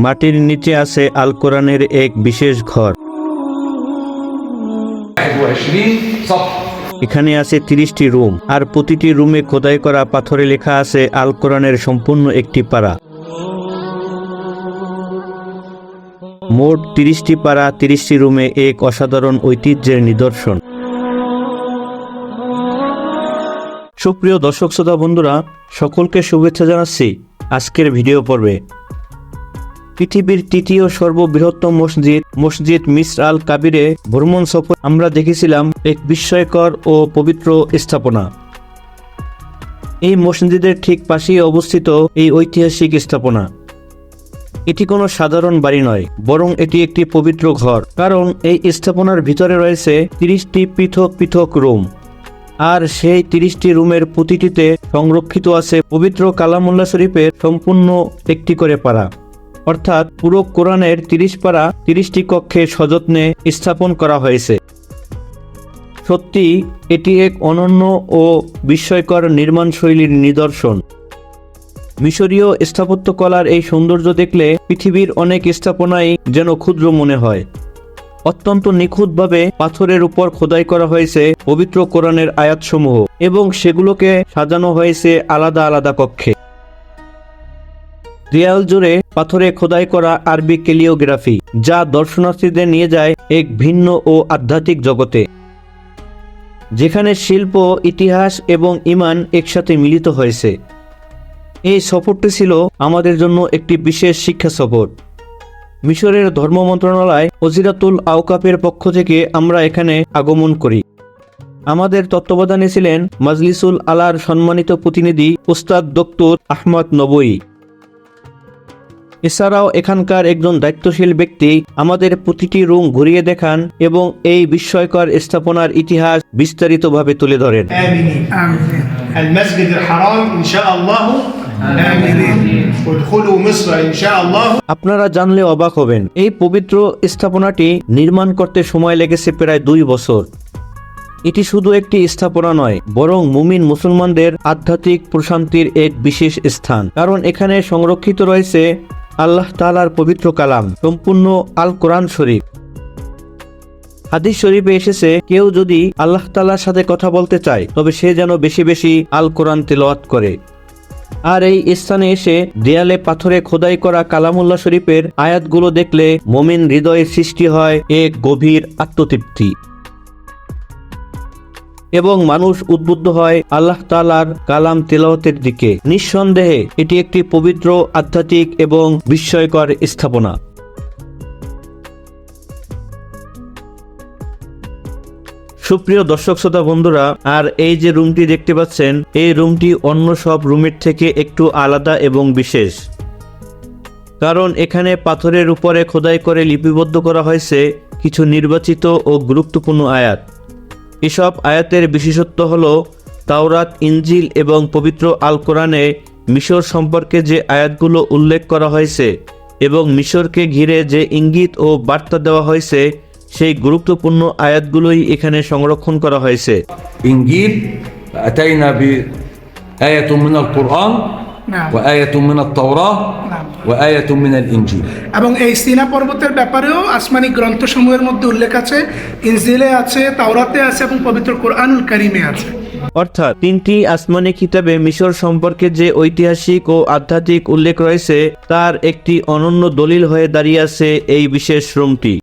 মাটির নিচে আছে আল কোরআনের এক বিশেষ ঘর। এখানে আছে 30টি রুম, আর প্রতিটি রুমে খোদাই করা পাথরে লেখা আছে আল কোরআনের সম্পূর্ণ একটি পারা। মোট 30টি পারা, 30টি রুমে এক অসাধারণ ঐতিহ্যের নিদর্শন। সুপ্রিয় দর্শক শ্রোতা বন্ধুরা, সকলকে শুভেচ্ছা জানাচ্ছি আজকের ভিডিও পর্বে। পৃথিবীর তৃতীয় সর্ববৃহত্তম মসজিদ মিসর আল কাবিরে ভ্রমণ সফর আমরা দেখেছিলাম এক বিস্ময়কর ও পবিত্র স্থাপনা। এই মসজিদের ঠিক পাশেই অবস্থিত এই ঐতিহাসিক স্থাপনা। এটি কোনো সাধারণ বাড়ি নয়, বরং এটি একটি পবিত্র ঘর, কারণ এই স্থাপনার ভিতরে রয়েছে 30টি পৃথক পৃথক রুম, আর সেই 30টি রুমের প্রতিটিতে সংরক্ষিত আছে পবিত্র কালামুল্লাহ শরীফের সম্পূর্ণ একটি করে পারা, অর্থাৎ পুরো কোরআনের 30 পারা 30টি কক্ষে সযত্নে স্থাপন করা হয়েছে। সত্যি এটি এক অনন্য ও বিস্ময়কর নির্মাণ শৈলীর নিদর্শন। মিশরীয় স্থাপত্যকলার এই সৌন্দর্য দেখলে পৃথিবীর অনেক স্থাপনাই যেন ক্ষুদ্র মনে হয়। অত্যন্ত নিখুঁতভাবে পাথরের উপর খোদাই করা হয়েছে পবিত্র কোরআনের আয়াতসমূহ, এবং সেগুলোকে সাজানো হয়েছে আলাদা আলাদা কক্ষে। দেয়াল জুড়ে পাথরে খোদাই করা আরবি ক্যালিওগ্রাফি, যা দর্শনার্থীদের নিয়ে যায় এক ভিন্ন ও আধ্যাত্মিক জগতে, যেখানে শিল্প, ইতিহাস এবং ঈমান একসাথে মিলিত হয়েছে। এই সফরটি ছিল আমাদের জন্য একটি বিশেষ শিক্ষা সফর। মিশরের ধর্ম মন্ত্রণালয় ওজিরাতুল আওকাফের পক্ষ থেকে আমরা এখানে আগমন করি। আমাদের তত্ত্বাবধানে ছিলেন মাজলিসুল আলার সম্মানিত প্রতিনিধি ওস্তাদ ডক্টর আহমদ নবী। এছাড়াও এখানকার একজন দায়িত্বশীল ব্যক্তি আমাদের প্রতিটি রুম ঘুরিয়ে দেখান এবং এই বিস্ময়কর স্থাপনার ইতিহাস বিস্তারিতভাবে তুলে ধরেন। আপনারা জানলে অবাক হবেন, এই পবিত্র স্থাপনাটি নির্মাণ করতে সময় লেগেছে প্রায় 2 বছর। এটি শুধু একটি স্থাপনা নয়, বরং মুমিন মুসলমানদের আধ্যাত্মিক প্রশান্তির এক বিশেষ স্থান, কারণ এখানে সংরক্ষিত রয়েছে আল্লাহ তাআলার পবিত্র কালাম, সম্পূর্ণ আল কোরআন শরীফ। হাদিস শরীফে এসেছে, কেউ যদি আল্লাহ তাআলার সাথে কথা বলতে চায় তবে সে যেন বেশি বেশি আল কোরআন তেলাওয়াত করে। আর এই স্থানে এসে দেয়ালে পাথরে খোদাই করা কালামুল্লাহ শরীফের আয়াতগুলো দেখলে মুমিন হৃদয়ে সৃষ্টি হয় এক গভীর আত্মতৃপ্তি, এবং মানুষ উদ্বুদ্ধ হয় আল্লাহ তাআলার কালাম তেলাওয়াতের দিকে। নিঃসন্দেহে এটি একটি পবিত্র, আধ্যাত্মিক এবং বিস্ময়কর স্থাপনা। সুপ্রিয় দর্শক শ্রোতা বন্ধুরা, আর এই যে রুমটি দেখতে পাচ্ছেন, এই রুমটি অন্য সব রুমের থেকে একটু আলাদা এবং বিশেষ, কারণ এখানে পাথরের উপরে খোদাই করে লিপিবদ্ধ করা হয়েছে কিছু নির্বাচিত ও গুরুত্বপূর্ণ আয়াত। এসব আয়াতের বিশেষত্ব হল তাওরাত, ইনজিল এবং পবিত্র আল কোরআনে মিশর সম্পর্কে যে আয়াতগুলো উল্লেখ করা হয়েছে এবং মিশরকে ঘিরে যে ইঙ্গিত ও বার্তা দেওয়া হয়েছে, সেই গুরুত্বপূর্ণ আয়াতগুলোই এখানে সংরক্ষণ করা হয়েছে। ইনজিল আতাইনা বি আয়াতুম মিনাল কুরআন ওয়া আয়াতুম মিনাত তাওরাহ ওয়া আয়াতুম মিনাল ইনজিল। এবং এই সিনা পর্বতের ব্যাপারেও আসমানি গ্রন্থসমূহের মধ্যে উল্লেখ আছে, ইনজিলে আছে, তাওরাতে আছে এবং পবিত্র কোরআনুল কারীমে আছে। অর্থাৎ 3টি আসমানি কিতাবে মিশর সম্পর্কে যে ঐতিহাসিক ও আধ্যাত্মিক উল্লেখ রয়েছে, তার একটি অনন্য দলিল হয়ে দাঁড়িয়ে আছে এই বিশেষ রুমটি।